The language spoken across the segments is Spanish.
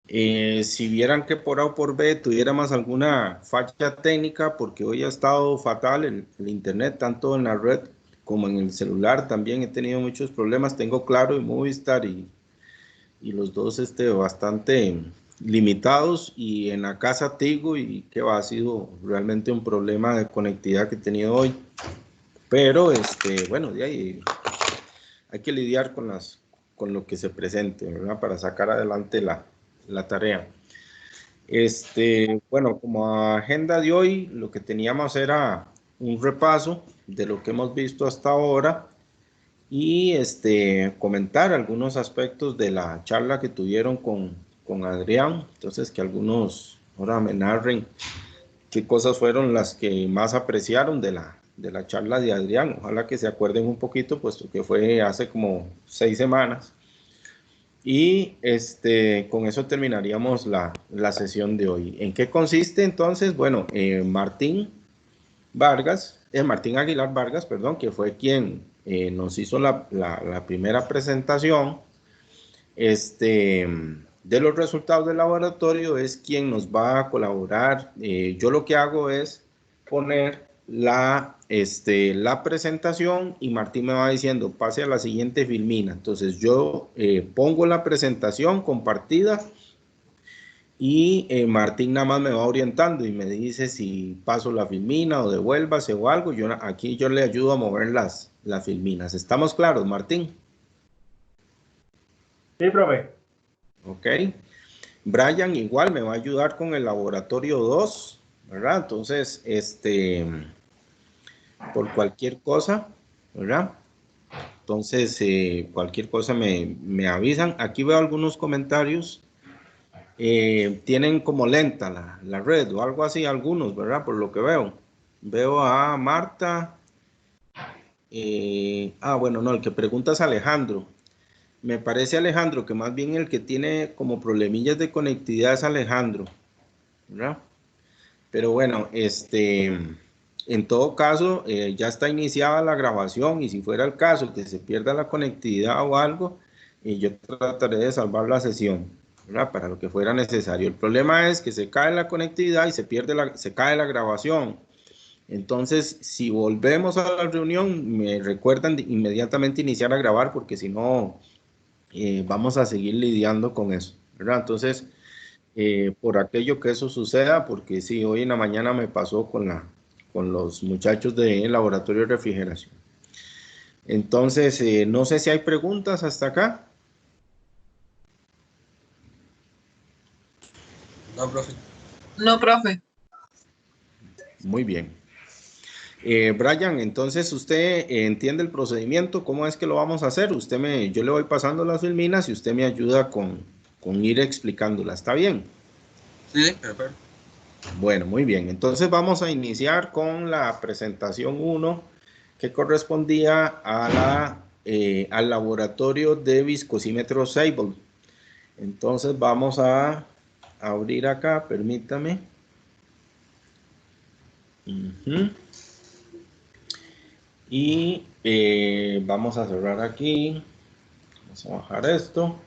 Si vieran que por A o por B tuviéramos alguna falla técnica, porque hoy ha estado fatal el internet, tanto en la red como en el celular, también he tenido muchos problemas. Tengo Claro y Movistar y los dos bastante limitados, y en la casa Tigo, y que ha sido realmente un problema de conectividad que he tenido hoy. Pero bueno, de ahí hay que lidiar con lo que se presente, ¿verdad? Para sacar adelante la tarea. Bueno, como agenda de hoy, lo que teníamos era un repaso de lo que hemos visto hasta ahora y comentar algunos aspectos de la charla que tuvieron con Adrián. Entonces, que algunos ahora me narren qué cosas fueron las que más apreciaron de la charla de Adrián. Ojalá que se acuerden un poquito, puesto que fue hace como 6 semanas. Y con eso terminaríamos la sesión de hoy. ¿En qué consiste entonces? Bueno, Martín Aguilar Vargas, perdón, que fue quien nos hizo la primera presentación de los resultados del laboratorio, es quien nos va a colaborar. Yo lo que hago es poner la presentación, y Martín me va diciendo, pase a la siguiente filmina. Entonces yo pongo la presentación compartida, y Martín nada más me va orientando y me dice si paso la filmina o devuélvase o algo. Aquí yo le ayudo a mover las filminas. ¿Estamos claros, Martín? Sí, profe. Ok. Brian igual me va a ayudar con el laboratorio 2, ¿verdad? Entonces, por cualquier cosa, ¿verdad? Entonces, cualquier cosa me avisan. Aquí veo algunos comentarios. Tienen como lenta la red o algo así, algunos, ¿verdad? Por lo que veo. Veo a Marta. Bueno, no, el que pregunta es Alejandro. Me parece, Alejandro, que más bien el que tiene como problemillas de conectividad es Alejandro, ¿verdad? Pero bueno, en todo caso, ya está iniciada la grabación, y si fuera el caso que se pierda la conectividad o algo, yo trataré de salvar la sesión, ¿verdad? Para lo que fuera necesario. El problema es que se cae la conectividad y se cae la grabación. Entonces, si volvemos a la reunión, me recuerdan de inmediatamente iniciar a grabar, porque si no, vamos a seguir lidiando con eso, ¿verdad? Entonces, por aquello que eso suceda, porque sí, hoy en la mañana me pasó con los muchachos del laboratorio de refrigeración. Entonces, no sé si hay preguntas hasta acá. No, profe. No, profe. Muy bien. Brian, entonces usted entiende el procedimiento, ¿cómo es que lo vamos a hacer? Yo le voy pasando las filminas y usted me ayuda con ir explicándolas, ¿está bien? Sí, perfecto. Bueno, muy bien. Entonces vamos a iniciar con la presentación 1, que correspondía al laboratorio de viscosímetro Sable. Entonces vamos a abrir acá, permítame. Y vamos a cerrar aquí. Vamos a bajar esto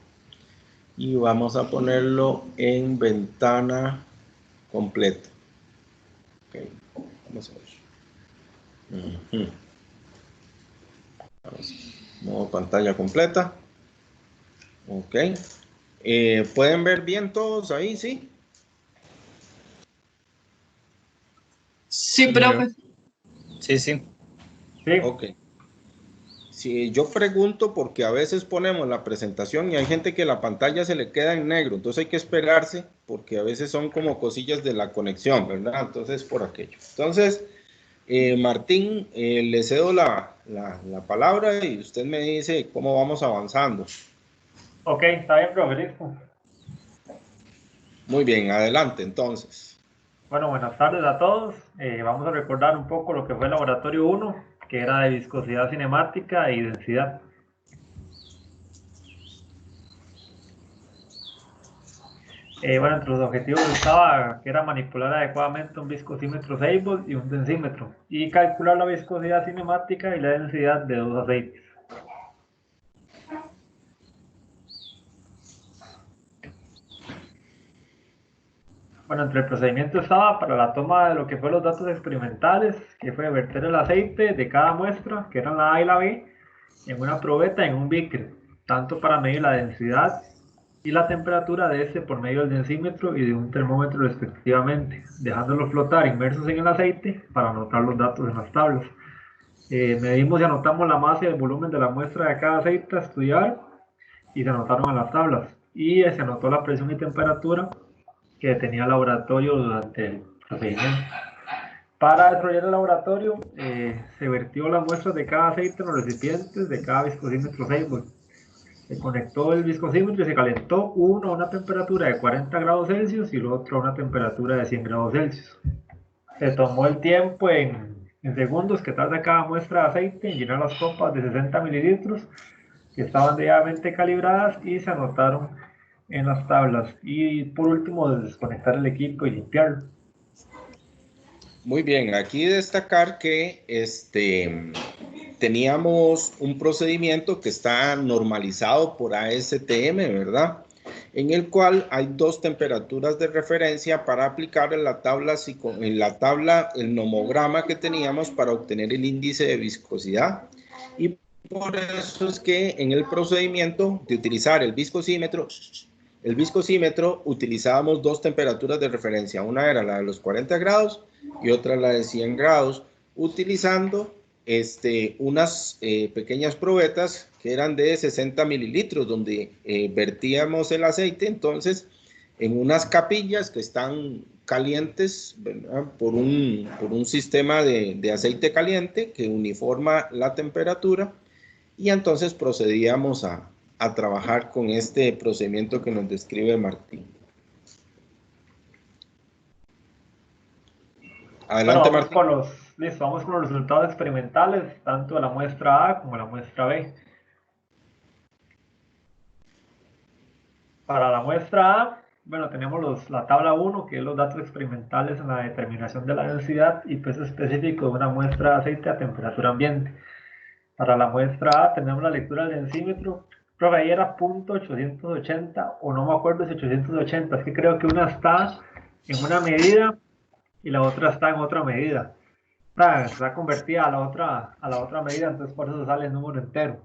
y vamos a ponerlo en ventana completa. Ok, vamos a ver. Modo pantalla completa. Ok. ¿Pueden ver bien todos ahí? ¿Sí? Sí, profe. Sí, sí. Sí. Ok. Si yo pregunto, porque a veces ponemos la presentación y hay gente que la pantalla se le queda en negro, entonces hay que esperarse, porque a veces son como cosillas de la conexión, ¿verdad? Entonces, por aquello. Entonces, Martín, le cedo la palabra y usted me dice cómo vamos avanzando. Ok, está bien, profe, listo. Muy bien, adelante entonces. Bueno, buenas tardes a todos. Vamos a recordar un poco lo que fue el laboratorio 1, que era de viscosidad cinemática y densidad. Bueno, entre los objetivos estaba que era manipular adecuadamente un viscosímetro Sable y un densímetro, y calcular la viscosidad cinemática y la densidad de dos aceites. Bueno, entre el procedimiento estaba para la toma de lo que fueron los datos experimentales, que fue verter el aceite de cada muestra, que eran la A y la B, en una probeta en un beaker, tanto para medir la densidad y la temperatura de este por medio del densímetro y de un termómetro respectivamente, dejándolo flotar inmersos en el aceite para anotar los datos en las tablas. Medimos y anotamos la masa y el volumen de la muestra de cada aceite a estudiar y se anotaron en las tablas. Y se anotó la presión y temperatura que tenía el laboratorio durante el procedimiento. Para desarrollar el laboratorio, se vertió las muestras de cada aceite en los recipientes de cada viscosímetro Seibold. Se conectó el viscosímetro y se calentó uno a una temperatura de 40 grados Celsius y el otro a una temperatura de 100 grados Celsius. Se tomó el tiempo en segundos que tarda cada muestra de aceite en llenar las copas de 60 mililitros que estaban debidamente calibradas y se anotaron en las tablas. Y por último, desconectar el equipo y limpiarlo. Muy bien, aquí destacar que teníamos un procedimiento que está normalizado por ASTM, ¿verdad? En el cual hay dos temperaturas de referencia para aplicar en la tabla, el nomograma que teníamos para obtener el índice de viscosidad. Y por eso es que en el procedimiento de utilizar el viscosímetro utilizábamos dos temperaturas de referencia. Una era la de los 40 grados y otra la de 100 grados, utilizando unas pequeñas probetas que eran de 60 mililitros, donde vertíamos el aceite, entonces, en unas capillas que están calientes, ¿verdad? Por un sistema de aceite caliente que uniforma la temperatura, y entonces procedíamos a trabajar con este procedimiento que nos describe Martín. Adelante, bueno, Martín. Vamos con los resultados experimentales, tanto de la muestra A como la muestra B. Para la muestra A, bueno, tenemos la tabla 1, que es los datos experimentales en la determinación de la densidad y peso específico de una muestra de aceite a temperatura ambiente. Para la muestra A tenemos la lectura del densímetro. Creo que ahí era .880, o no me acuerdo si 880, es que creo que una está en una medida y la otra está en otra medida. Está convertida a la otra medida, entonces por eso sale el número entero.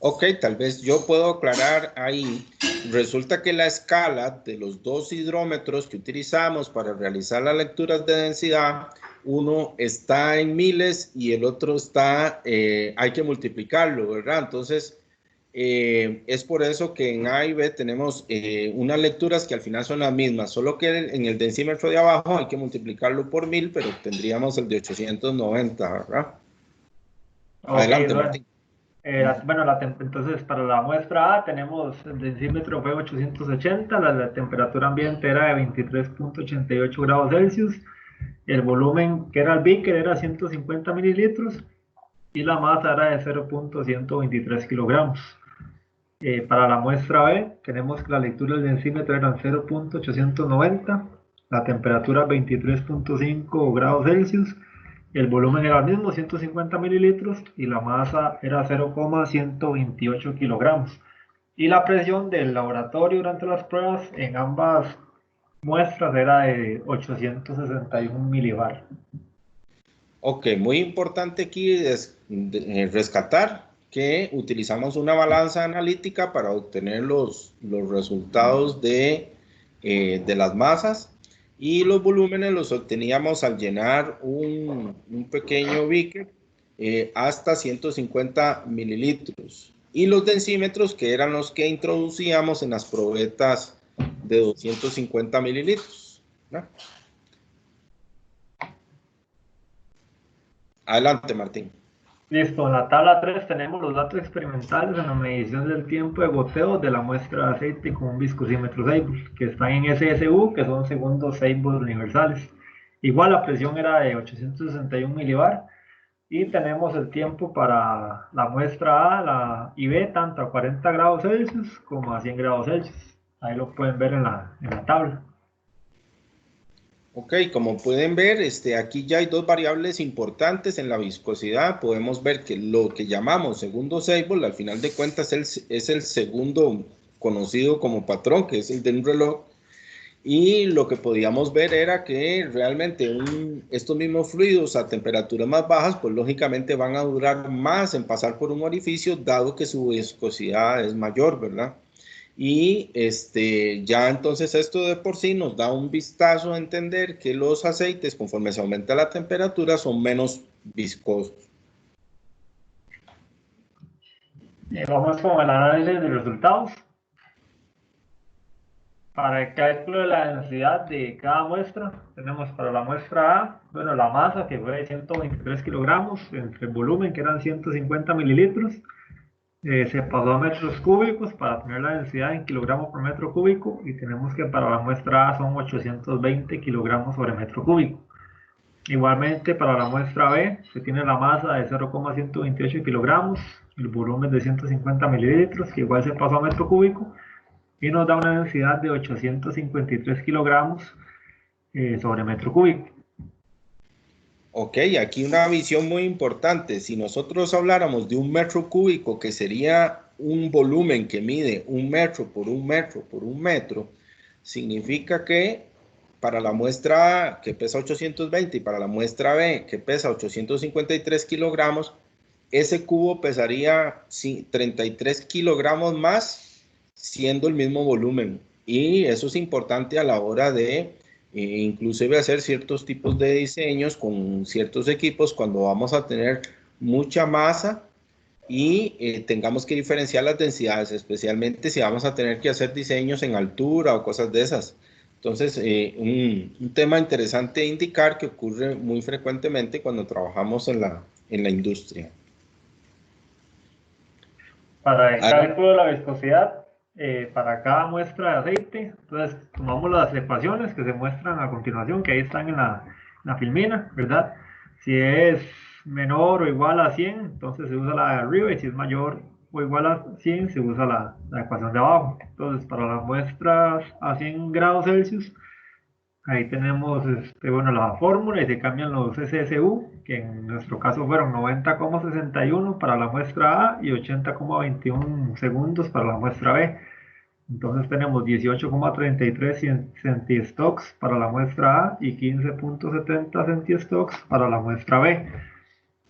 Ok, tal vez yo puedo aclarar ahí. Resulta que la escala de los dos hidrómetros que utilizamos para realizar las lecturas de densidad, uno está en miles y el otro está, hay que multiplicarlo, ¿verdad? Entonces, es por eso que en A y B tenemos unas lecturas que al final son las mismas, solo que en el densímetro de abajo hay que multiplicarlo por 1000, pero tendríamos el de 890, ¿verdad? Okay, adelante, Martín. Entonces para la muestra A tenemos el densímetro fue 880, la temperatura ambiente era de 23.88 grados Celsius, el volumen que era el beaker era 150 mililitros y la masa era de 0.123 kilogramos. Para la muestra B tenemos que la lectura del densímetro eran 0.890, la temperatura 23.5 grados Celsius, el volumen era el mismo, 150 mililitros, y la masa era 0,128 kilogramos. Y la presión del laboratorio durante las pruebas en ambas muestras era de 861 milibar. Ok, muy importante aquí es rescatar que utilizamos una balanza analítica para obtener los resultados de las masas, y los volúmenes los obteníamos al llenar un pequeño beaker hasta 150 mililitros, y los densímetros, que eran los que introducíamos en las probetas de 250 mililitros, ¿no? Adelante, Martín. Listo, en la tabla 3 tenemos los datos experimentales en la medición del tiempo de goteo de la muestra de aceite con un viscosímetro Seibold, que están en SSU, que son segundos Seibold universales. Igual la presión era de 861 milibar, y tenemos el tiempo para la muestra A y B, tanto a 40 grados Celsius como a 100 grados Celsius. Ahí lo pueden ver en la tabla. Ok, como pueden ver, aquí ya hay dos variables importantes en la viscosidad. Podemos ver que lo que llamamos segundo Seibold, al final de cuentas, es el segundo conocido como patrón, que es el de un reloj. Y lo que podíamos ver era que realmente estos mismos fluidos a temperaturas más bajas, pues lógicamente van a durar más en pasar por un orificio, dado que su viscosidad es mayor, ¿verdad? Y ya entonces esto de por sí nos da un vistazo a entender que los aceites, conforme se aumenta la temperatura, son menos viscosos. Vamos con el análisis de resultados. Para el cálculo de la densidad de cada muestra, tenemos para la muestra A, bueno, la masa que fue de 123 kilogramos, entre el volumen que eran 150 mililitros, se pasó a metros cúbicos para tener la densidad en kilogramos por metro cúbico, y tenemos que para la muestra A son 820 kilogramos sobre metro cúbico. Igualmente para la muestra B se tiene la masa de 0,128 kilogramos, el volumen de 150 mililitros, que igual se pasó a metro cúbico, y nos da una densidad de 853 kilogramos sobre metro cúbico. Ok, aquí una visión muy importante. Si nosotros habláramos de un metro cúbico, que sería un volumen que mide 1 metro por 1 metro por 1 metro, significa que para la muestra A, que pesa 820, y para la muestra B, que pesa 853 kilogramos, ese cubo pesaría 33 kilogramos más, siendo el mismo volumen. Y eso es importante a la hora de inclusive hacer ciertos tipos de diseños con ciertos equipos cuando vamos a tener mucha masa y tengamos que diferenciar las densidades, especialmente si vamos a tener que hacer diseños en altura o cosas de esas. Entonces, un tema interesante de indicar que ocurre muy frecuentemente cuando trabajamos en la industria. Para el cálculo de la viscosidad, para cada muestra de aceite, entonces tomamos las ecuaciones que se muestran a continuación, que ahí están en la filmina, ¿verdad? Si es menor o igual a 100, entonces se usa la de arriba, y si es mayor o igual a 100, se usa la ecuación de abajo. Entonces, para las muestras a 100 grados Celsius, ahí tenemos bueno, la fórmula, y se cambian los SSU, que en nuestro caso fueron 90,61 para la muestra A y 80,21 segundos para la muestra B. Entonces tenemos 18,33 centistocks para la muestra A y 15,70 centistocks para la muestra B.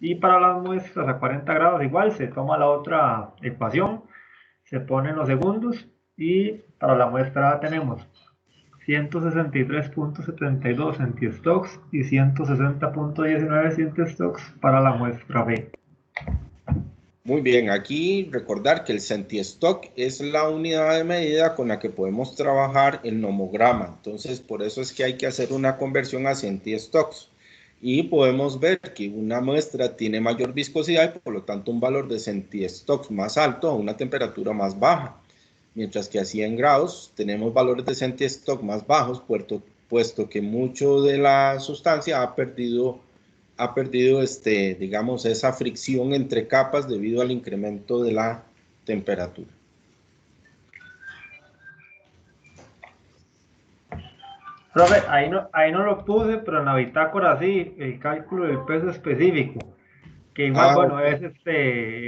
Y para las muestras a 40 grados igual, se toma la otra ecuación, se ponen los segundos, y para la muestra A tenemos 163,72 centistocks y 160,19 centistocks para la muestra B. Muy bien, aquí recordar que el centistock es la unidad de medida con la que podemos trabajar el nomograma. Entonces, por eso es que hay que hacer una conversión a centistocks. Y podemos ver que una muestra tiene mayor viscosidad y por lo tanto un valor de centistocks más alto a una temperatura más baja. Mientras que a 100 grados tenemos valores de centistock más bajos, puesto que mucho de la sustancia ha perdido digamos, esa fricción entre capas debido al incremento de la temperatura. Profe, ahí no lo puse, pero en la bitácora sí, el cálculo del peso específico, que igual, bueno, Okay.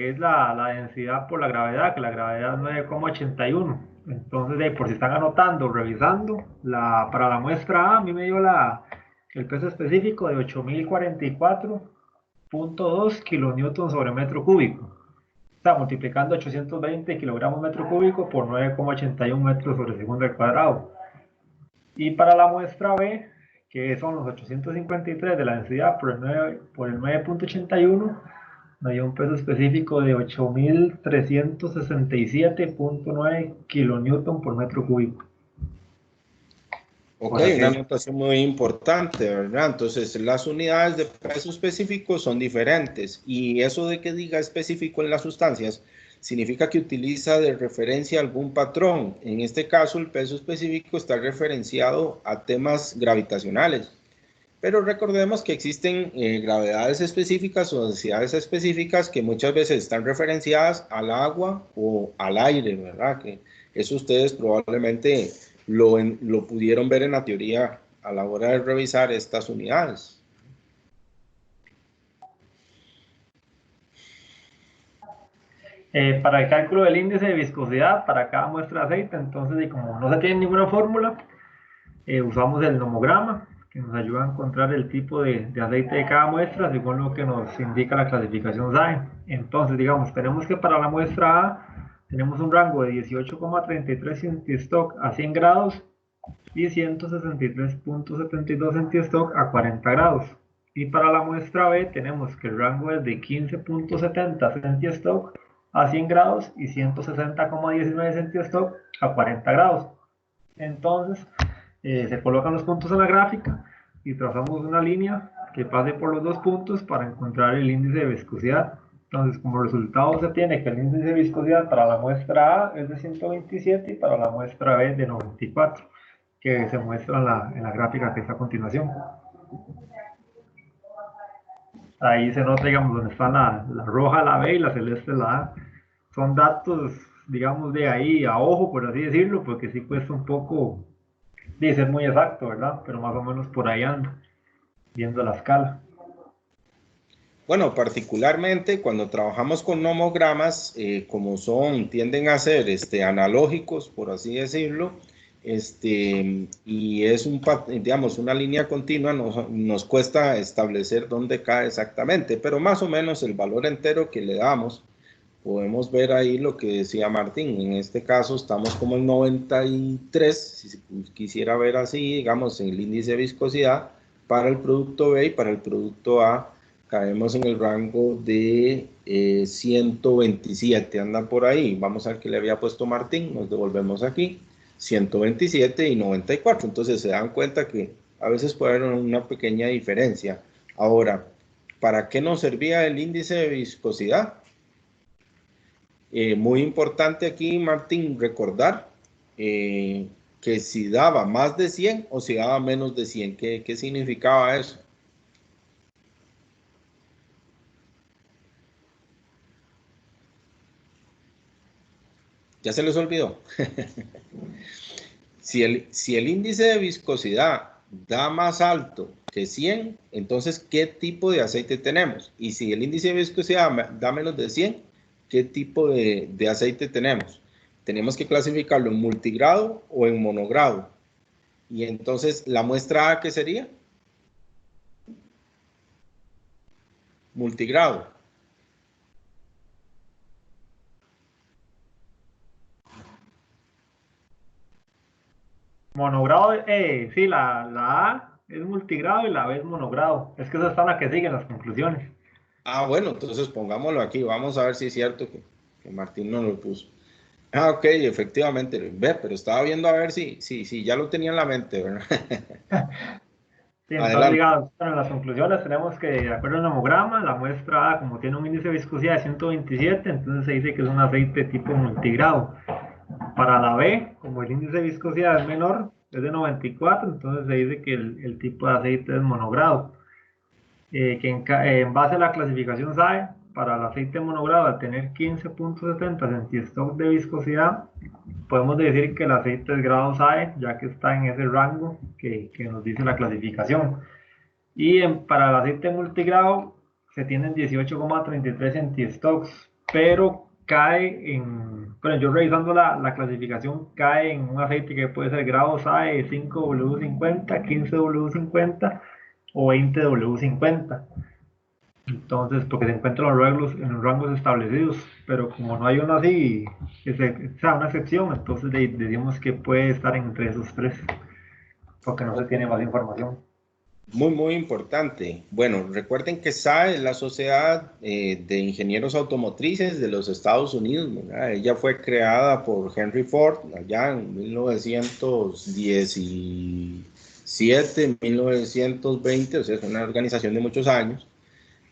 es la densidad por la gravedad, que la gravedad es 9,81. Entonces, por si están anotando, revisando, para la muestra A mí me dio el peso específico de 8044,2 kilonewtons sobre metro cúbico. O sea, multiplicando 820 kilogramos metro cúbico por 9,81 metros sobre segundo al cuadrado. Y para la muestra B, que son los 853 de la densidad por el 9,81, me dio un peso específico de 8367,9 kilonewton por metro cúbico. Ok, una notación muy importante, ¿verdad? Entonces, las unidades de peso específico son diferentes, y eso de que diga específico en las sustancias significa que utiliza de referencia algún patrón. En este caso, el peso específico está referenciado a temas gravitacionales, pero recordemos que existen gravedades específicas o densidades específicas que muchas veces están referenciadas al agua o al aire, ¿verdad? Que eso ustedes probablemente lo pudieron ver en la teoría a la hora de revisar estas unidades. Para el cálculo del índice de viscosidad para cada muestra de aceite, entonces, y como no se tiene ninguna fórmula, Usamos el nomograma, que nos ayuda a encontrar el tipo de aceite de cada muestra según lo que nos indica la clasificación SAE. Entonces, digamos, tenemos que para la muestra A tenemos un rango de 18,33 centistock a 100 grados y 163,72 centistock a 40 grados. Y para la muestra B tenemos que el rango es de 15,70 centistock a 100 grados y 160,19 centistock a 40 grados. Entonces, se colocan los puntos en la gráfica y trazamos una línea que pase por los dos puntos para encontrar el índice de viscosidad. Entonces, como resultado se tiene que el índice de viscosidad para la muestra A es de 127 y para la muestra B de 94, que se muestra en la gráfica que está a continuación. Ahí se nota, digamos, donde está la roja la B y la celeste la A. Son datos, digamos, de ahí a ojo, por así decirlo, porque sí cuesta un poco de ser muy exacto, ¿verdad? Pero más o menos por ahí anda, viendo la escala. Bueno, particularmente cuando trabajamos con nomogramas, como tienden a ser analógicos, por así decirlo, y es digamos, una línea continua, nos cuesta establecer dónde cae exactamente, pero más o menos el valor entero que le damos, podemos ver ahí lo que decía Martín. En este caso estamos como en 93, si se quisiera ver así, digamos, en el índice de viscosidad para el producto B, y para el producto A caemos en el rango de 127, anda por ahí. Vamos a ver qué le había puesto Martín, nos devolvemos aquí, 127 y 94. Entonces se dan cuenta que a veces puede haber una pequeña diferencia. Ahora, ¿para qué nos servía el índice de viscosidad? Muy importante aquí, Martín, recordar que si daba más de 100 o si daba menos de 100, ¿qué significaba eso? ¿Ya se les olvidó? Si el índice de viscosidad da más alto que 100, entonces, ¿qué tipo de aceite tenemos? Y si el índice de viscosidad da menos de 100, ¿qué tipo de aceite tenemos? Tenemos que clasificarlo en multigrado o en monogrado. Y entonces, ¿la muestra A qué sería? Multigrado. Monogrado, sí, la A es multigrado y la B es monogrado. Es que esa está la que sigue en las conclusiones. Ah, bueno, entonces pongámoslo aquí. Vamos a ver si es cierto que Martín no lo puso. Ah, ok, efectivamente. Ve, pero estaba viendo a ver si ya lo tenía en la mente, ¿verdad? Sí, entonces, Adelante. digamos, en las conclusiones tenemos que, de acuerdo al nomograma, la muestra A, como tiene un índice de viscosidad de 127, entonces se dice que es un aceite tipo multigrado. Para la B, como el índice de viscosidad es menor, es de 94, entonces se dice que el tipo de aceite es monogrado. En base a la clasificación SAE, para el aceite monogrado, al tener 15,70 centistock de viscosidad, podemos decir que el aceite es grado SAE, ya que está en ese rango que nos dice la clasificación. Y para el aceite multigrado se tienen 18,33 centistocks, pero bueno, yo revisando la clasificación, cae en un aceite que puede ser grado SAE 5W50, 15W50 o 20W50. Entonces, porque se encuentran en los rangos establecidos, pero como no hay uno así, o sea, una excepción, entonces decimos que puede estar entre esos tres, porque no se tiene más información. Muy, muy importante. Bueno, recuerden que SAE es la Sociedad de Ingenieros Automotrices de los Estados Unidos, ¿verdad? Ella fue creada por Henry Ford allá en 1917, 1920, o sea, es una organización de muchos años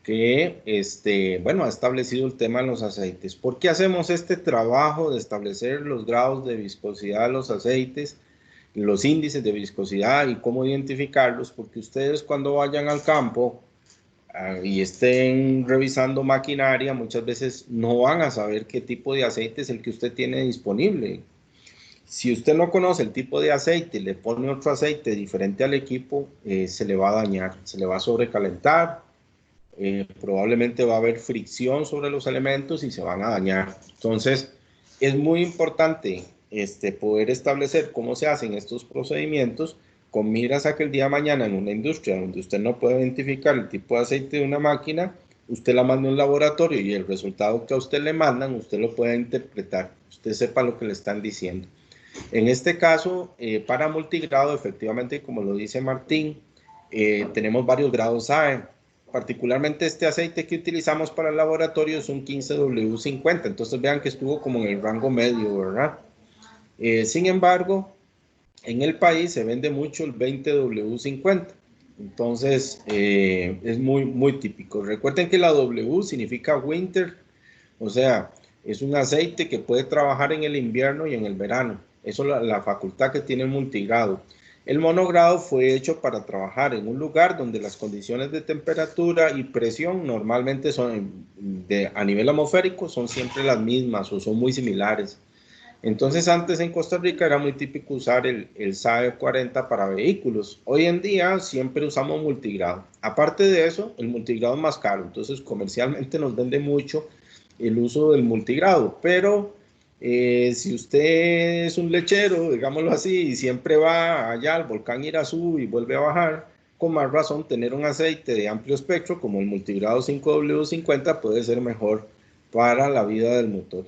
que, bueno, ha establecido el tema de los aceites. ¿Por qué hacemos este trabajo de establecer los grados de viscosidad de los aceites, los índices de viscosidad y cómo identificarlos? Porque ustedes cuando vayan al campo y estén revisando maquinaria, muchas veces no van a saber qué tipo de aceite es el que usted tiene disponible. Si usted no conoce el tipo de aceite y le pone otro aceite diferente al equipo, se le va a dañar, se le va a sobrecalentar, probablemente va a haber fricción sobre los elementos y se van a dañar. Entonces, es muy importante poder establecer cómo se hacen estos procedimientos con miras a que el día de mañana en una industria donde usted no puede identificar el tipo de aceite de una máquina, usted la manda a un laboratorio y el resultado que a usted le mandan, usted lo puede interpretar, usted sepa lo que le están diciendo. En este caso, para multigrado, efectivamente, como lo dice Martín, tenemos varios grados AE. Particularmente este aceite que utilizamos para el laboratorio es un 15W50, entonces vean que estuvo como en el rango medio, ¿verdad? Sin embargo, en el país se vende mucho el 20W50, entonces es muy típico. Recuerden que la W significa winter, o sea, es un aceite que puede trabajar en el invierno y en el verano. Eso es la facultad que tiene el multigrado. El monogrado fue hecho para trabajar en un lugar donde las condiciones de temperatura y presión normalmente son a nivel atmosférico son siempre las mismas o son muy similares. Entonces antes en Costa Rica era muy típico usar el SAE 40 para vehículos. Hoy en día siempre usamos multigrado. Aparte de eso, el multigrado es más caro, entonces comercialmente nos vende mucho el uso del multigrado, pero si usted es un lechero, digámoslo así, y siempre va allá al volcán Irazú y vuelve a bajar, con más razón tener un aceite de amplio espectro como el multigrado 5W50 puede ser mejor para la vida del motor.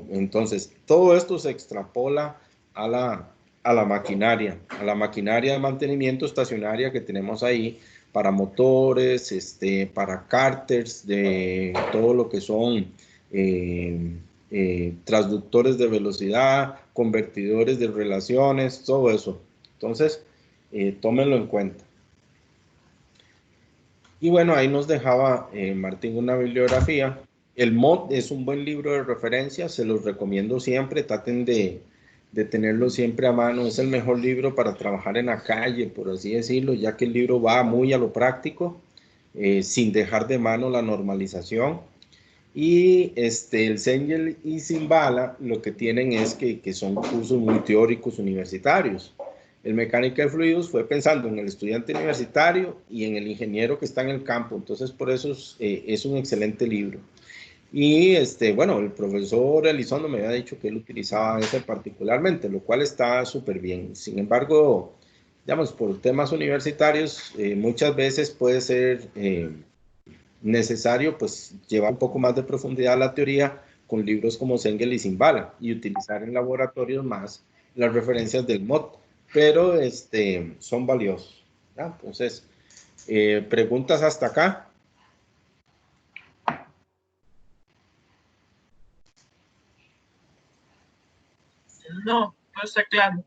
Entonces, todo esto se extrapola a la maquinaria de mantenimiento estacionaria que tenemos ahí para motores, para cárters, de todo lo que son transductores de velocidad, convertidores de relaciones, todo eso. Entonces, tómenlo en cuenta. Y bueno, ahí nos dejaba Martín una bibliografía. El MOD es un buen libro de referencia, se los recomiendo siempre, traten de tenerlo siempre a mano, es el mejor libro para trabajar en la calle, por así decirlo, ya que el libro va muy a lo práctico, sin dejar de mano la normalización. Y el Cengel y Simbala lo que tienen es que son cursos muy teóricos universitarios. El mecánica de fluidos fue pensando en el estudiante universitario y en el ingeniero que está en el campo, entonces por eso es un excelente libro. Y bueno, el profesor Elizondo me había dicho que él utilizaba ese particularmente, lo cual está súper bien. Sin embargo, digamos, por temas universitarios, muchas veces puede ser necesario pues llevar un poco más de profundidad a la teoría con libros como Cengel y Simbala y utilizar en laboratorios más las referencias del MOD, pero son valiosos, ¿ya? Entonces, preguntas hasta acá. No, no está claro.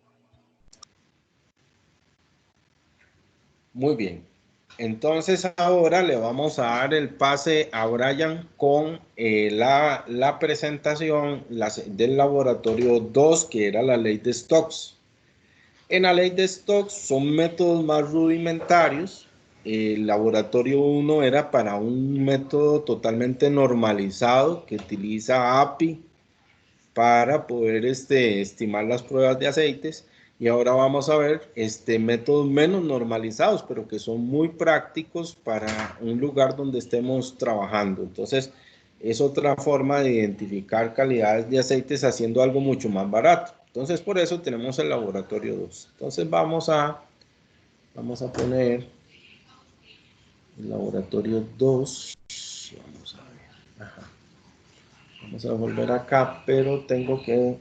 Muy bien. Entonces ahora le vamos a dar el pase a Brian con la presentación del laboratorio 2, que era la ley de Stokes. En la ley de Stokes son métodos más rudimentarios. El laboratorio 1 era para un método totalmente normalizado que utiliza API para poder estimar las pruebas de aceites. Y ahora vamos a ver métodos menos normalizados, pero que son muy prácticos para un lugar donde estemos trabajando. Entonces, es otra forma de identificar calidades de aceites haciendo algo mucho más barato. Entonces, por eso tenemos el laboratorio 2. Entonces, vamos a poner el laboratorio 2. Vamos a ver. Ajá. Vamos a volver acá, pero tengo que...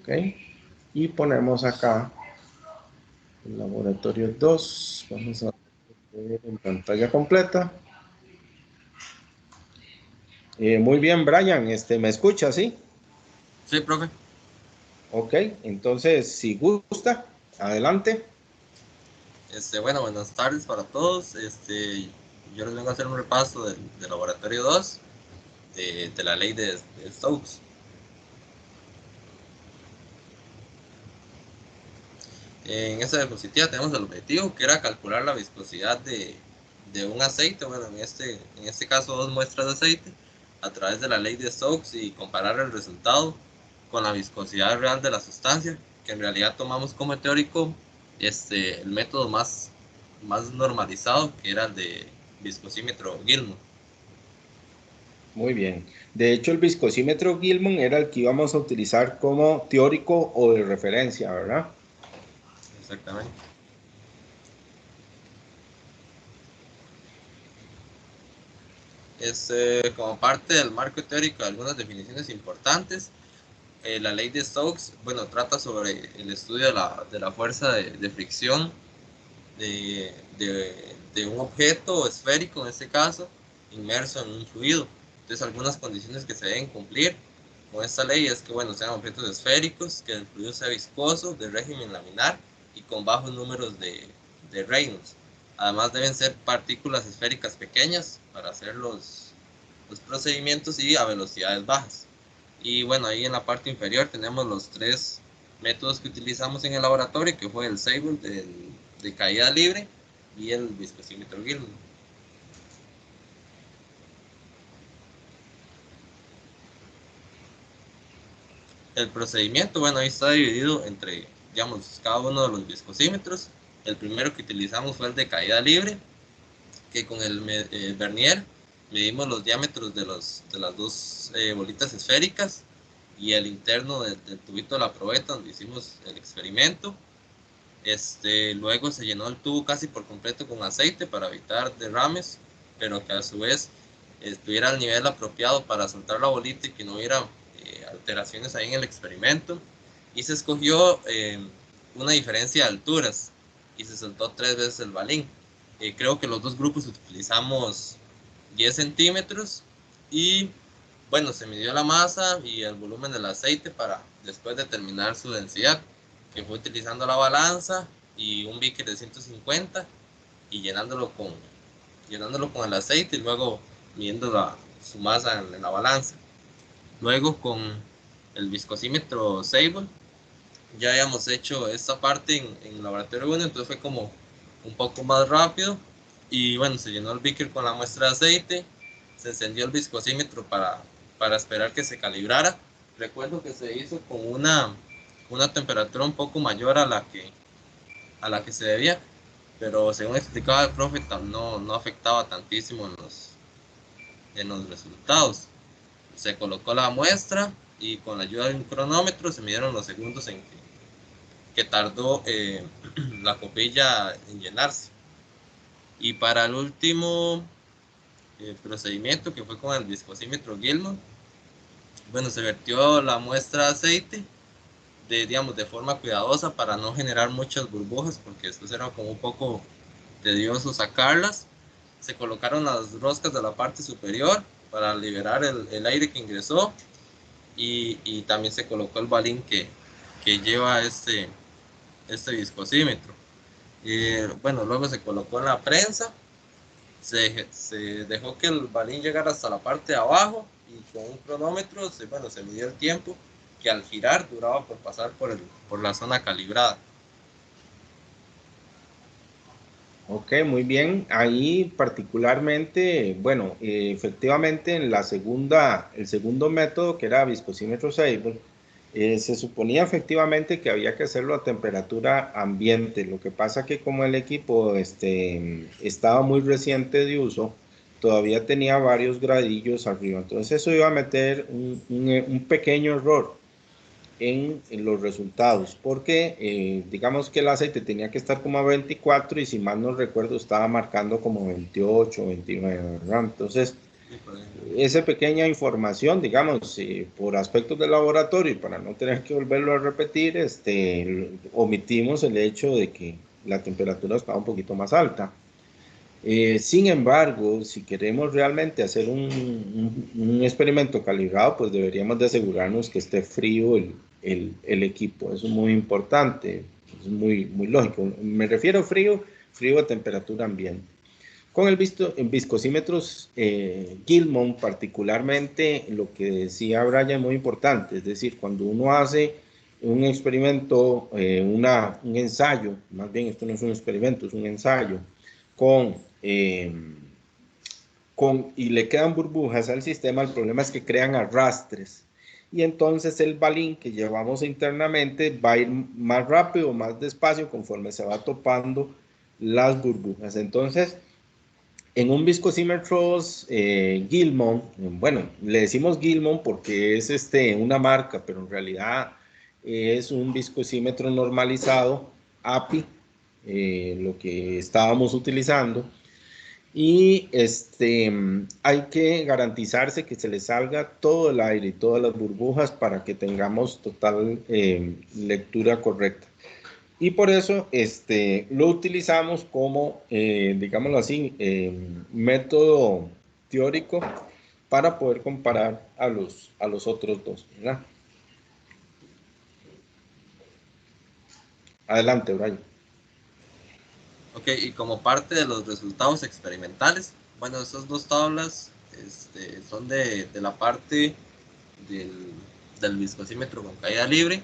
ok. Y ponemos acá el laboratorio 2. Vamos a ver en pantalla completa. Muy bien, Brian. ¿Me escucha, sí? Sí, profe. Ok, entonces, si gusta, adelante. Bueno, buenas tardes para todos. Yo les vengo a hacer un repaso del laboratorio 2 de la ley de Stokes. En esta diapositiva tenemos el objetivo, que era calcular la viscosidad de un aceite, bueno, en este caso 2 muestras de aceite, a través de la ley de Stokes y comparar el resultado con la viscosidad real de la sustancia, que en realidad tomamos como teórico el método más normalizado, que era el de viscosímetro Gilman. Muy bien. De hecho, el viscosímetro Gilman era el que íbamos a utilizar como teórico o de referencia, ¿verdad? Exactamente. Como parte del marco teórico de algunas definiciones importantes, la ley de Stokes, bueno, trata sobre el estudio de la fuerza de fricción de un objeto esférico, en este caso, inmerso en un fluido. Entonces, algunas condiciones que se deben cumplir con esta ley es que, bueno, sean objetos esféricos, que el fluido sea viscoso, de régimen laminar y con bajos números de Reynolds. Además, deben ser partículas esféricas pequeñas para hacer los procedimientos y a velocidades bajas. Y bueno, ahí en la parte inferior tenemos los 3 métodos que utilizamos en el laboratorio, que fue el Sable de caída libre y el viscosímetro Gilman. El procedimiento, bueno, ahí está dividido entre, digamos, cada uno de los viscosímetros. El primero que utilizamos fue el de caída libre, que con el vernier medimos los diámetros de las 2 bolitas esféricas y el interno del tubito de la probeta donde hicimos el experimento. Luego se llenó el tubo casi por completo con aceite para evitar derrames, pero que a su vez estuviera al nivel apropiado para soltar la bolita y que no hubiera alteraciones ahí en el experimento. Y se escogió una diferencia de alturas y se soltó 3 veces el balín. Creo que los 2 grupos utilizamos 10 centímetros y bueno, se midió la masa y el volumen del aceite para después determinar su densidad, que fue utilizando la balanza y un beaker de 150 y llenándolo con el aceite y luego midiendo su masa en la balanza. Luego con el viscosímetro Sable ya habíamos hecho esta parte en laboratorio 1, entonces fue como un poco más rápido y bueno, se llenó el beaker con la muestra de aceite, se encendió el viscosímetro para esperar que se calibrara. Recuerdo que se hizo con una temperatura un poco mayor a la que se debía, pero según explicaba el profe no afectaba tantísimo en los resultados. Se colocó la muestra y con la ayuda de un cronómetro se midieron los segundos en que tardó la copilla en llenarse. Y para el último procedimiento, que fue con el viscosímetro Gilman, bueno, se vertió la muestra de aceite de forma cuidadosa para no generar muchas burbujas, porque después era como un poco tedioso sacarlas. Se colocaron las roscas de la parte superior para liberar el aire que ingresó y también se colocó el balín que lleva este viscosímetro. Bueno, luego se colocó en la prensa, se dejó que el balín llegara hasta la parte de abajo y con un cronómetro se midió el tiempo que al girar duraba por pasar por la zona calibrada. Ok, muy bien. Ahí particularmente, bueno, efectivamente en el segundo método, que era viscosímetro Sable, se suponía efectivamente que había que hacerlo a temperatura ambiente. Lo que pasa que como el equipo estaba muy reciente de uso, todavía tenía varios gradillos arriba. Entonces eso iba a meter un pequeño error en los resultados, porque digamos que el aceite tenía que estar como a 24 y si mal no recuerdo estaba marcando como 28, 29, ¿verdad? Entonces, esa pequeña información, digamos, por aspectos del laboratorio y para no tener que volverlo a repetir, omitimos el hecho de que la temperatura estaba un poquito más alta. Sin embargo, si queremos realmente hacer un experimento calibrado, pues deberíamos de asegurarnos que esté frío el equipo. Eso es muy importante, es muy lógico. Me refiero frío a temperatura ambiente. Con el viscosímetros Gilman, particularmente, lo que decía Brian es muy importante. Es decir, cuando uno hace un experimento, un ensayo, más bien esto no es un experimento, es un ensayo, y le quedan burbujas al sistema, el problema es que crean arrastres. Y entonces el balín que llevamos internamente va a ir más rápido o más despacio conforme se va topando las burbujas. Entonces, en un viscosímetro Gilman, bueno, le decimos Gilman porque es una marca, pero en realidad es un viscosímetro normalizado API, lo que estábamos utilizando. Y hay que garantizarse que se le salga todo el aire y todas las burbujas para que tengamos total lectura correcta. Y por eso lo utilizamos como, digámoslo así, método teórico para poder comparar a los otros dos, ¿verdad? Adelante, Brian. Ok, y como parte de los resultados experimentales, bueno, esas dos tablas son de la parte del viscosímetro con caída libre.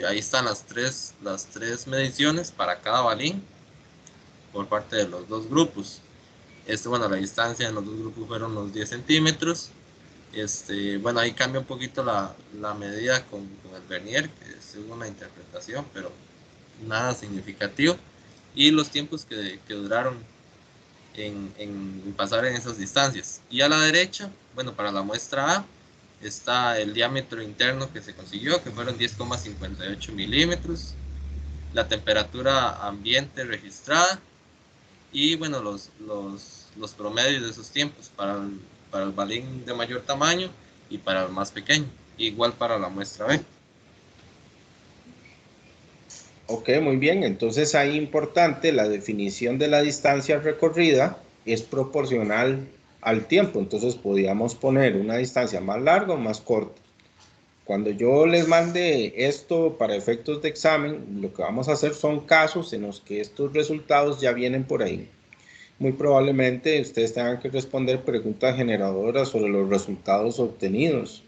Ahí están las tres mediciones para cada balín por parte de los dos grupos. Bueno, la distancia en los dos grupos fueron unos 10 centímetros. Bueno, ahí cambia un poquito la medida con el vernier, que es una interpretación, pero nada significativo. Y los tiempos que duraron en pasar en esas distancias. Y a la derecha, bueno, para la muestra A, está el diámetro interno que se consiguió, que fueron 10,58 milímetros, la temperatura ambiente registrada y, bueno, los promedios de esos tiempos para el balín de mayor tamaño y para el más pequeño, igual para la muestra B. Ok, muy bien. Entonces ahí importante, la definición de la distancia recorrida es proporcional al tiempo. Entonces podríamos poner una distancia más larga o más corta. Cuando yo les mande esto para efectos de examen, lo que vamos a hacer son casos en los que estos resultados ya vienen por ahí. Muy probablemente ustedes tengan que responder preguntas generadoras sobre los resultados obtenidos.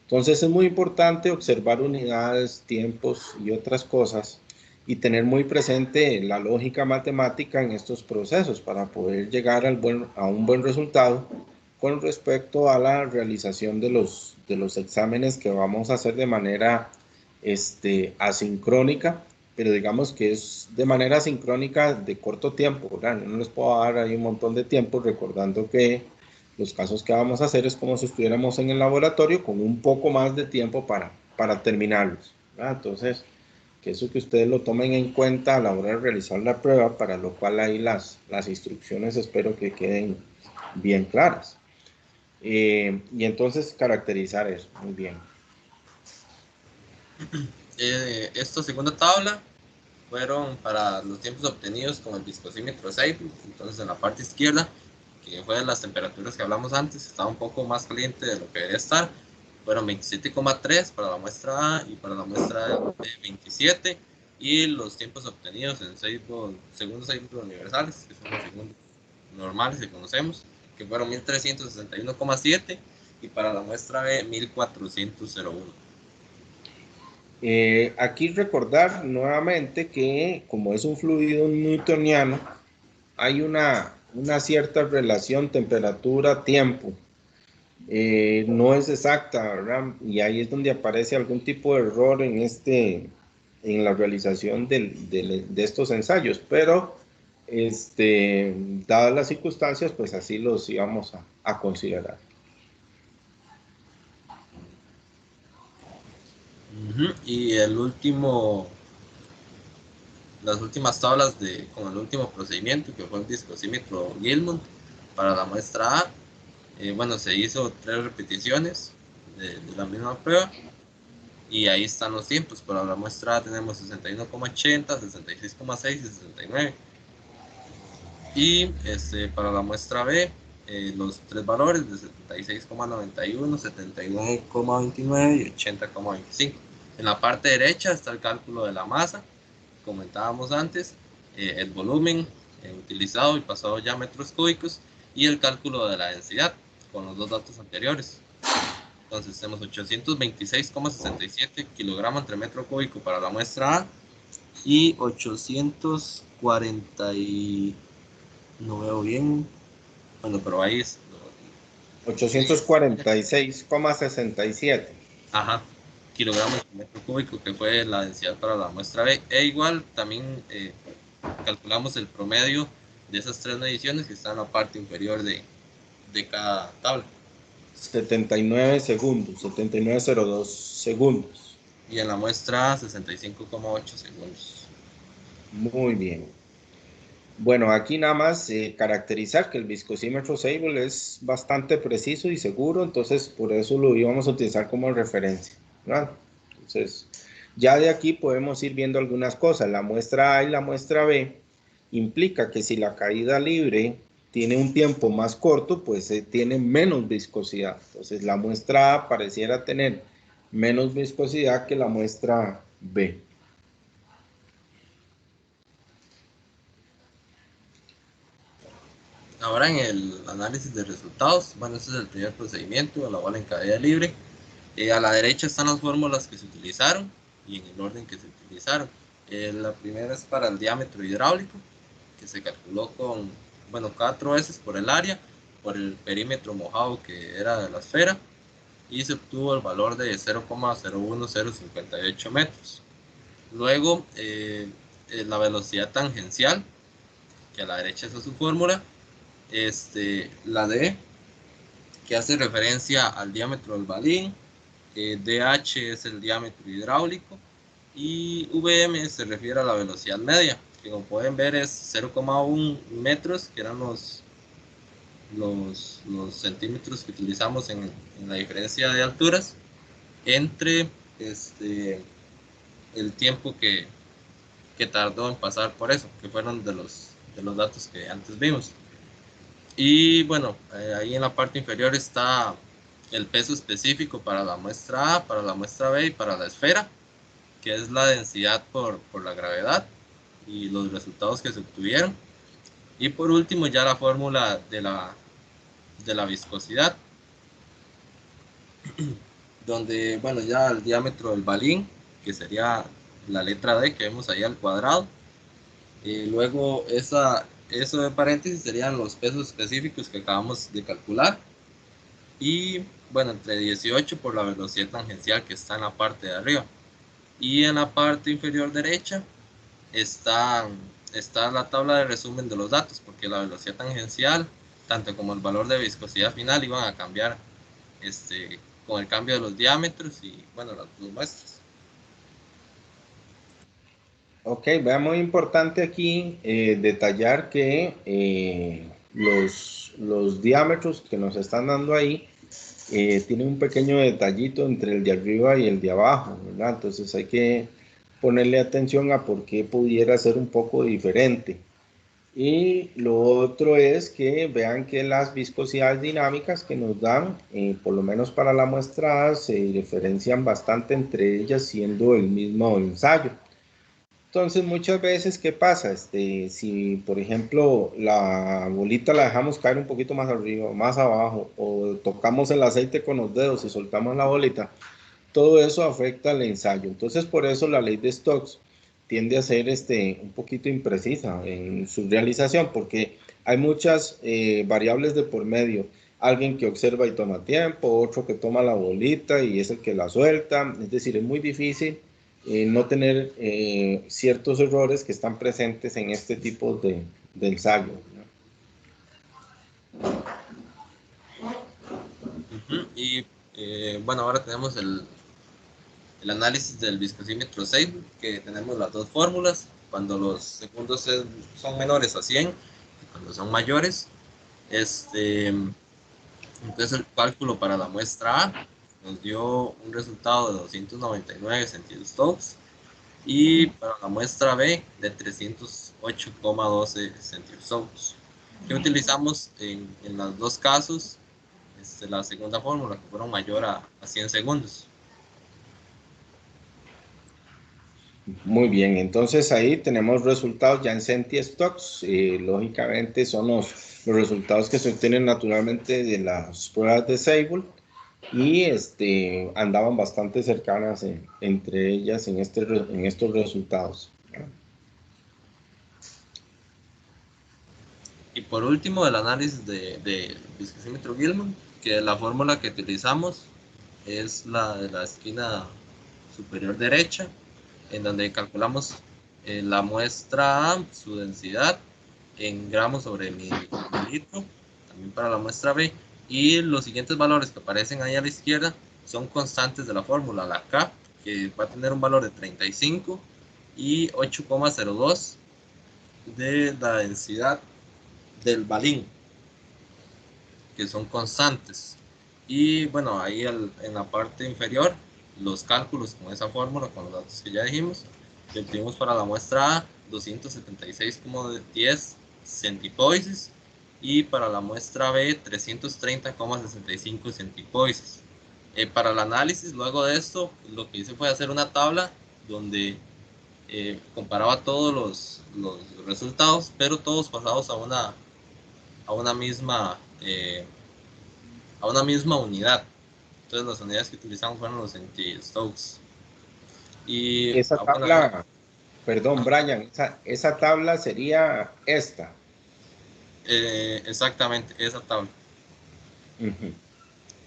Entonces es muy importante observar unidades, tiempos y otras cosas y tener muy presente la lógica matemática en estos procesos para poder llegar a un buen resultado con respecto a la realización de los exámenes que vamos a hacer de manera asincrónica, pero digamos que es de manera asincrónica de corto tiempo, ¿verdad? Yo no les puedo dar ahí un montón de tiempo, recordando que los casos que vamos a hacer es como si estuviéramos en el laboratorio con un poco más de tiempo para terminarlos, ¿verdad? Entonces, que eso que ustedes lo tomen en cuenta a la hora de realizar la prueba, para lo cual ahí las instrucciones espero que queden bien claras. Y entonces caracterizar eso, muy bien. Esta segunda tabla fueron para los tiempos obtenidos con el viscosímetro Seidel. Entonces, en la parte izquierda, que fue de las temperaturas que hablamos antes, estaba un poco más caliente de lo que debería estar. Fueron 27,3 para la muestra A y para la muestra B 27. Y los tiempos obtenidos en segundos Seidel universales, que son los segundos normales que conocemos, que fueron 1361,7 y para la muestra B 1401. Aquí recordar nuevamente que como es un fluido newtoniano, hay una cierta relación temperatura-tiempo. No es exacta, ¿verdad? Y ahí es donde aparece algún tipo de error en la realización de estos ensayos, pero dadas las circunstancias, pues así los íbamos a considerar. Y las últimas tablas con el último procedimiento, que fue el viscosímetro Gilmont para la muestra A. Bueno, se hizo 3 repeticiones de la misma prueba y ahí están los tiempos. Para la muestra A tenemos 61,80, 66,6 y 69. Y para la muestra B, los 3 valores de 76,91, 79,29 y 80,25. En la parte derecha está el cálculo de la masa, comentábamos antes, el volumen utilizado y pasado ya a metros cúbicos y el cálculo de la densidad con los dos datos anteriores. Entonces tenemos 826,67 kilogramos entre metro cúbico para la muestra A y 840 y... no veo bien, bueno, pero ahí es 846,67. Ajá, kilogramos por metro cúbico, que fue la densidad para la muestra B. E igual también calculamos el promedio de esas 3 mediciones que están en la parte inferior de cada tabla. 79 segundos, 79,02 segundos. Y en la muestra 65,8 segundos. Muy bien. Bueno, aquí nada más caracterizar que el viscosímetro Sable es bastante preciso y seguro, entonces por eso lo íbamos a utilizar como referencia, ¿verdad? Entonces, ya de aquí podemos ir viendo algunas cosas. La muestra A y la muestra B implica que si la caída libre tiene un tiempo más corto, pues tiene menos viscosidad. Entonces, la muestra A pareciera tener menos viscosidad que la muestra B. Ahora en el análisis de resultados, bueno, este es el primer procedimiento, la bola en caída libre. A la derecha están las fórmulas que se utilizaron y en el orden que se utilizaron. La primera es para el diámetro hidráulico, que se calculó con, bueno, 4 veces por el área, por el perímetro mojado que era de la esfera, y se obtuvo el valor de 0,01058 metros. Luego, la velocidad tangencial, que a la derecha es su fórmula, la D, que hace referencia al diámetro del balín, DH es el diámetro hidráulico y VM se refiere a la velocidad media, que como pueden ver es 0,1 metros, que eran los centímetros que utilizamos en la diferencia de alturas, entre el tiempo que tardó en pasar por eso, que fueron de los datos que antes vimos. Y bueno, ahí en la parte inferior está el peso específico para la muestra A, para la muestra B y para la esfera, que es la densidad por la gravedad y los resultados que se obtuvieron. Y por último ya la fórmula de la viscosidad, donde, bueno, ya el diámetro del balín, que sería la letra D que vemos ahí al cuadrado. Luego eso de paréntesis serían los pesos específicos que acabamos de calcular. Y bueno, entre 18 por la velocidad tangencial que está en la parte de arriba. Y en la parte inferior derecha está la tabla de resumen de los datos, porque la velocidad tangencial, tanto como el valor de viscosidad final, iban a cambiar con el cambio de los diámetros y bueno, las dos muestras. Ok, vea, muy importante aquí detallar que los diámetros que nos están dando ahí tienen un pequeño detallito entre el de arriba y el de abajo, ¿verdad? Entonces hay que ponerle atención a por qué pudiera ser un poco diferente. Y lo otro es que vean que las viscosidades dinámicas que nos dan, por lo menos para la muestra A, se diferencian bastante entre ellas siendo el mismo ensayo. Entonces, muchas veces, ¿qué pasa? Si, por ejemplo, la bolita la dejamos caer un poquito más arriba, más abajo, o tocamos el aceite con los dedos y soltamos la bolita, todo eso afecta al ensayo. Entonces, por eso la ley de Stokes tiende a ser un poquito imprecisa en su realización, porque hay muchas variables de por medio. Alguien que observa y toma tiempo, otro que toma la bolita y es el que la suelta. Es decir, es muy difícil no tener ciertos errores que están presentes en este tipo de ensayo, ¿No? Y bueno, ahora tenemos el análisis del viscosímetro Sable, que tenemos las dos fórmulas, cuando los segundos son menores a 100, y cuando son mayores. Entonces el cálculo para la muestra A nos dio un resultado de 299 centistokes y para la muestra B de 308,12 centistokes. Que utilizamos en los dos casos la segunda fórmula, que fueron mayor a 100 segundos. Muy bien, entonces ahí tenemos resultados ya en centistokes. Lógicamente son los resultados que se obtienen naturalmente de las pruebas de Sable y andaban bastante cercanas entre ellas en estos resultados. Y por último, el análisis de viscosímetro Gilman, que la fórmula que utilizamos es la de la esquina superior derecha, en donde calculamos la muestra A, su densidad en gramos sobre mililitro, también para la muestra B, y los siguientes valores que aparecen ahí a la izquierda son constantes de la fórmula, la K, que va a tener un valor de 35 y 8,02 de la densidad del balín, que son constantes. Y bueno, ahí en la parte inferior, los cálculos con esa fórmula, con los datos que ya dijimos, que obtuvimos para la muestra A, 276,10 centipoises, y para la muestra B, 330,65 centipoises. Para el análisis, luego de esto, lo que hice fue hacer una tabla donde comparaba todos los resultados, pero todos pasados a una misma unidad. Entonces las unidades que utilizamos fueron los centi-Stokes. Y Esa bueno, tabla, perdón, Brian, esa tabla sería esta. exactamente, esa tabla. Ujú.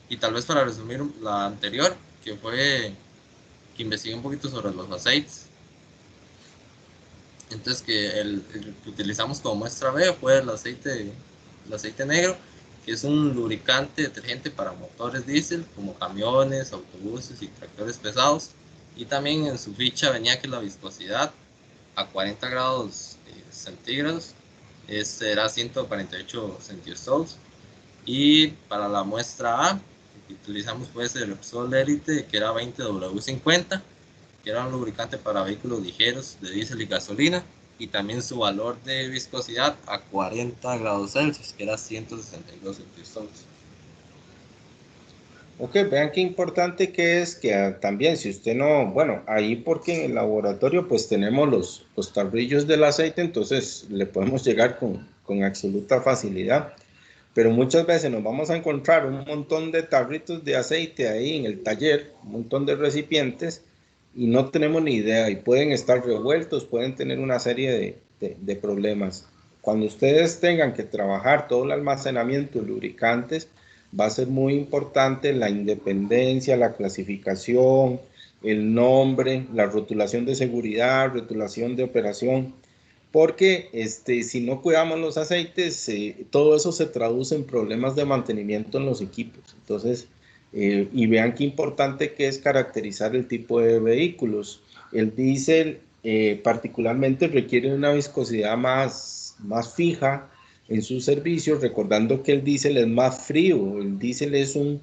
Y tal vez para resumir la anterior, que fue que investigué un poquito sobre los aceites. Entonces que el que utilizamos como muestra B fue el aceite negro, que es un lubricante detergente para motores diésel, como camiones, autobuses y tractores pesados. Y también en su ficha venía que la viscosidad a 40 grados centígrados era 148 centistoules. Y para la muestra A, lo que utilizamos fue ese Repsol Elite, que era 20W50, que era un lubricante para vehículos ligeros de diésel y gasolina, y también su valor de viscosidad a 40 grados Celsius, que era 162 centistoules. Ok, vean qué importante que es que también si usted no, bueno, ahí porque en el laboratorio pues tenemos los tarrillos del aceite, entonces le podemos llegar con absoluta facilidad. Pero muchas veces nos vamos a encontrar un montón de tarritos de aceite ahí en el taller, un montón de recipientes, y no tenemos ni idea, y pueden estar revueltos, pueden tener una serie de problemas. Cuando ustedes tengan que trabajar todo el almacenamiento de lubricantes, va a ser muy importante la independencia, la clasificación, el nombre, la rotulación de seguridad, rotulación de operación, porque si no cuidamos los aceites, todo eso se traduce en problemas de mantenimiento en los equipos. Entonces, y vean qué importante que es caracterizar el tipo de vehículos. El diésel particularmente requiere una viscosidad más fija en sus servicios, recordando que el diésel es más frío. El diésel es un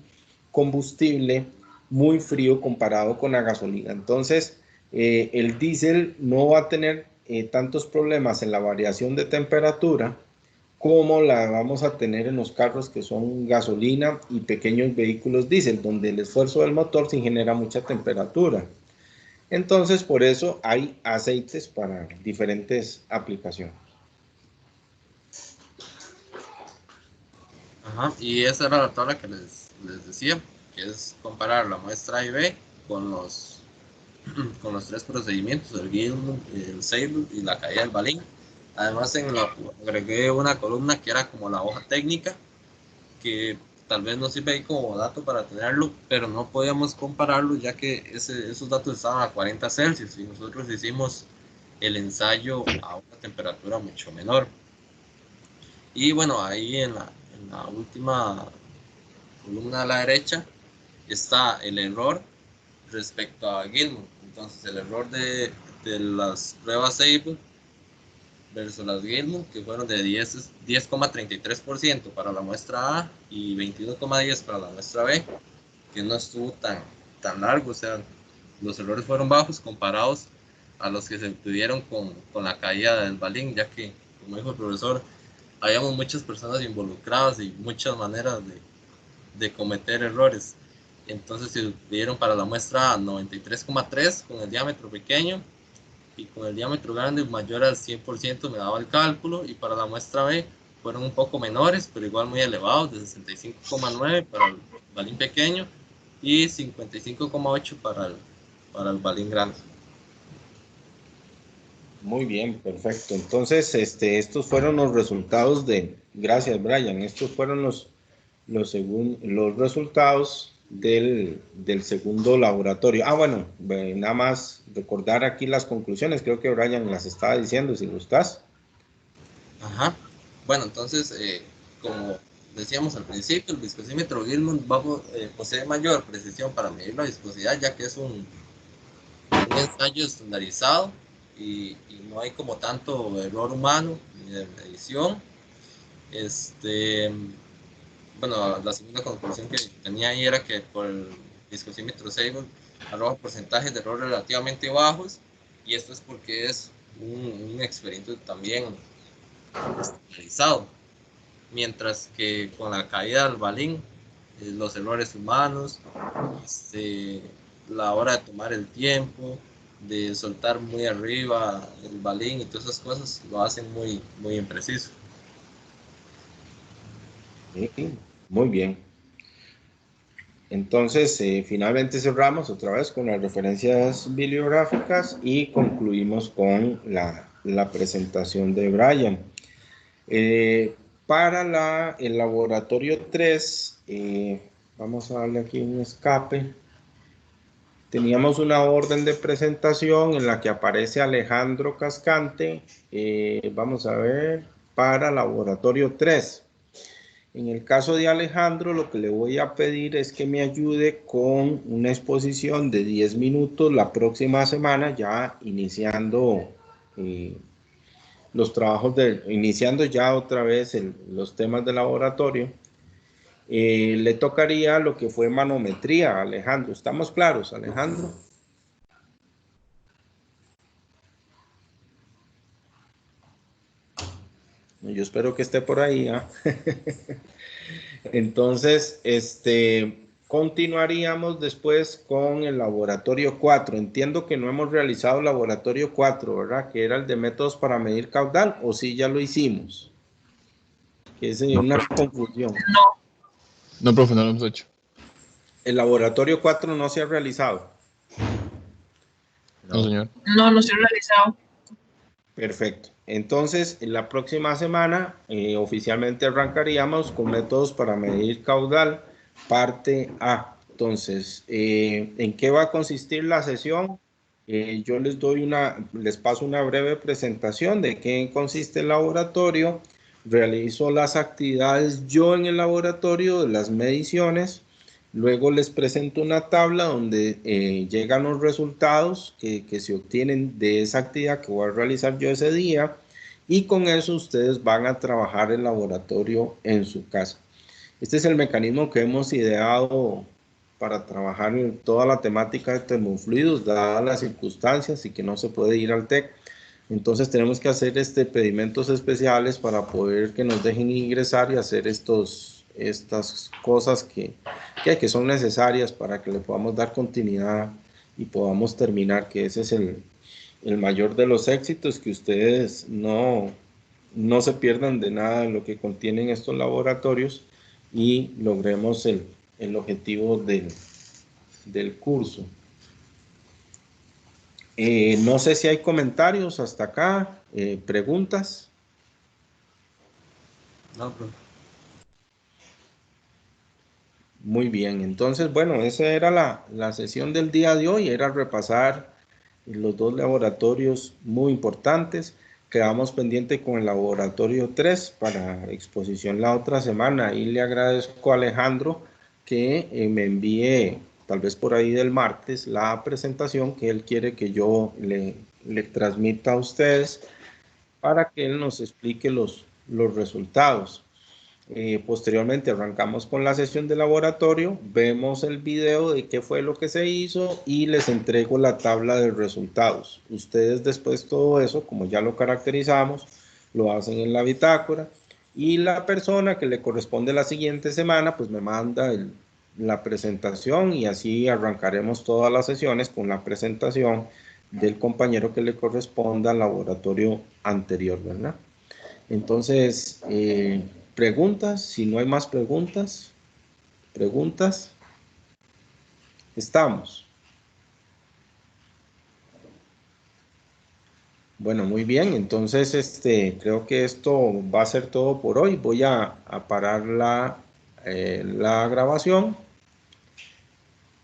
combustible muy frío comparado con la gasolina. Entonces, el diésel no va a tener tantos problemas en la variación de temperatura como la vamos a tener en los carros que son gasolina y pequeños vehículos diésel, donde el esfuerzo del motor se genera mucha temperatura. Entonces, por eso hay aceites para diferentes aplicaciones. Ajá, y esa era la tabla que les decía, que es comparar la muestra A y B con con los tres procedimientos, el Gilmour, el Sable y la caída del balín. Además, agregué una columna que era como la hoja técnica, que tal vez nos sirve ahí como dato para tenerlo, pero no podíamos compararlo ya que esos datos estaban a 40 Celsius y nosotros hicimos el ensayo a una temperatura mucho menor. Y bueno, ahí en la última columna a la derecha está el error respecto a Gilmour. Entonces, el error de las pruebas Sable versus las Gilmour, que fueron de 10,33% para la muestra A y 21,10% para la muestra B, que no estuvo tan largo, o sea, los errores fueron bajos comparados a los que se tuvieron con la caída del balín, ya que, como dijo el profesor, habíamos muchas personas involucradas y muchas maneras de cometer errores. Entonces se dieron para la muestra A 93,3 con el diámetro pequeño, y con el diámetro grande mayor al 100% me daba el cálculo, y para la muestra B fueron un poco menores, pero igual muy elevados, de 65,9 para el balín pequeño y 55,8 para el balín grande. Muy bien, perfecto. Entonces, estos fueron los resultados gracias, Brian, estos fueron los resultados del segundo laboratorio. Bueno, nada más recordar aquí las conclusiones, creo que Brian las estaba diciendo, si gustas. Ajá. Bueno, entonces, como decíamos al principio, el viscosímetro Gilmour posee mayor precisión para medir la viscosidad, ya que es un ensayo estandarizado y no hay como tanto error humano ni de medición. Bueno, la segunda conclusión que tenía ahí era que por el viscosímetro Sable arroja porcentajes de error relativamente bajos, y esto es porque es un experimento también realizado, mientras que con la caída del balín, los errores humanos, la hora de tomar el tiempo, de soltar muy arriba el balín y todas esas cosas, lo hacen muy, muy impreciso. Sí, muy bien. Entonces, finalmente cerramos otra vez con las referencias bibliográficas y concluimos con la presentación de Brian. Para el laboratorio 3, vamos a darle aquí un escape. Teníamos una orden de presentación en la que aparece Alejandro Cascante. Vamos a ver, para laboratorio 3. En el caso de Alejandro, lo que le voy a pedir es que me ayude con una exposición de 10 minutos la próxima semana, ya iniciando los trabajos iniciando ya otra vez los temas de laboratorio. Le tocaría lo que fue manometría, Alejandro. ¿Estamos claros, Alejandro? Yo espero que esté por ahí, ¿eh? Entonces, continuaríamos después con el laboratorio 4. Entiendo que no hemos realizado el laboratorio 4, ¿verdad? Que era el de métodos para medir caudal, o sí ya lo hicimos. Que es una confusión. No, profe, no lo hemos hecho. El laboratorio 4 no se ha realizado. No, señor. No se ha realizado. Perfecto. Entonces, en la próxima semana oficialmente arrancaríamos con métodos para medir caudal, parte A. Entonces, ¿en qué va a consistir la sesión? Yo les paso una breve presentación de qué consiste el laboratorio. Realizo las actividades yo en el laboratorio de las mediciones. Luego les presento una tabla donde llegan los resultados que se obtienen de esa actividad que voy a realizar yo ese día, y con eso ustedes van a trabajar el laboratorio en su casa. Este es el mecanismo que hemos ideado para trabajar en toda la temática de termofluidos, dadas las circunstancias y que no se puede ir al TEC. Entonces tenemos que hacer pedimentos especiales para poder que nos dejen ingresar y hacer estas cosas que son necesarias para que le podamos dar continuidad y podamos terminar, que ese es el mayor de los éxitos, que ustedes no se pierdan de nada de lo que contienen estos laboratorios y logremos el objetivo del curso. No sé si hay comentarios hasta acá, preguntas. No, profe. Muy bien, entonces, bueno, esa era la sesión del día de hoy, era repasar los dos laboratorios muy importantes. Quedamos pendiente con el laboratorio 3 para exposición la otra semana, y le agradezco a Alejandro que me envíe, tal vez por ahí del martes, la presentación que él quiere que yo le transmita a ustedes para que él nos explique los resultados. Posteriormente arrancamos con la sesión de laboratorio, vemos el video de qué fue lo que se hizo y les entrego la tabla de resultados. Ustedes después todo eso, como ya lo caracterizamos, lo hacen en la bitácora, y la persona que le corresponde la siguiente semana pues me manda la presentación, y así arrancaremos todas las sesiones con la presentación del compañero que le corresponda al laboratorio anterior, ¿verdad? Entonces, preguntas, si no hay más preguntas, estamos. Bueno, muy bien, entonces creo que esto va a ser todo por hoy. Voy a parar la grabación